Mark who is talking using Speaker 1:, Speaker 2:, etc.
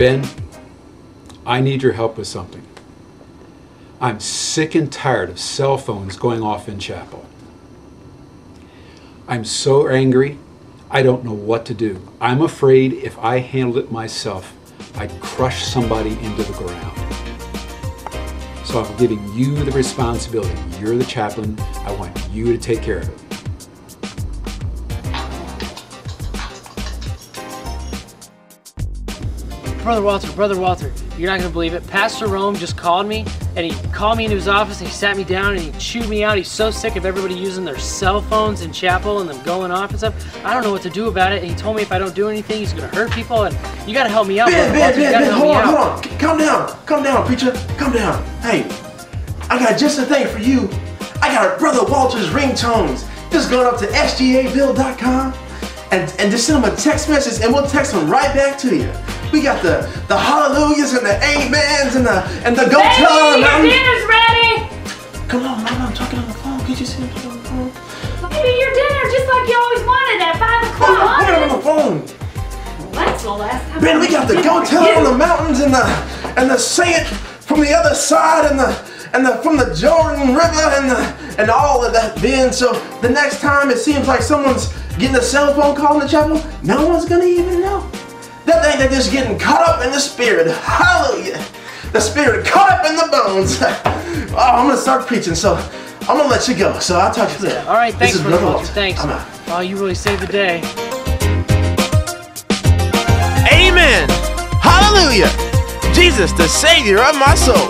Speaker 1: Ben, I need your help with something. I'm sick and tired of cell phones going off in chapel. I'm so angry, I don't know what to do. I'm afraid if I handled it myself, I'd crush somebody into the ground. So I'm giving you the responsibility. You're the chaplain. I want you to take care of it.
Speaker 2: Brother Walter, you're not gonna believe it. Pastor Rome just called me, and he called me into his office, and he sat me down, and he chewed me out. He's so sick of everybody using their cell phones in chapel and them going off and stuff. I don't know what to do about it, and he told me if I don't do anything, he's gonna hurt people, and you gotta help me out, Brother Walter.
Speaker 3: Ben, hold on. Calm down, preacher. Calm down. Hey, I got just a thing for you. I got Brother Walter's Ringtones. Just going up to sgaville.com and just send him a text message, and we'll text him right back to you. We got the hallelujahs and the amens and the go tell them.
Speaker 4: Baby, your dinner's ready.
Speaker 3: Come on, Mama, I'm talking on the phone. Can't you see I'm talking on the phone?
Speaker 4: Baby, your dinner just like you always wanted at 5 o'clock.
Speaker 3: Put it on the phone.
Speaker 4: Well, that's the last time.
Speaker 3: Man, we got the go tell on the mountains and the say it from the other side and from the Jordan River and all of that. Ben, so the next time it seems like someone's getting a cell phone call in the chapel, no one's gonna even know. They're just getting caught up in the spirit. Hallelujah. The spirit caught up in the bones. Oh, I'm going to start preaching, so I'm going to let you go. So I'll talk to you later.
Speaker 2: All right, thanks, Brother Walter. Thanks.
Speaker 3: I'm out.
Speaker 2: Oh, you really saved the day.
Speaker 5: Amen. Hallelujah. Jesus, the Savior of my soul.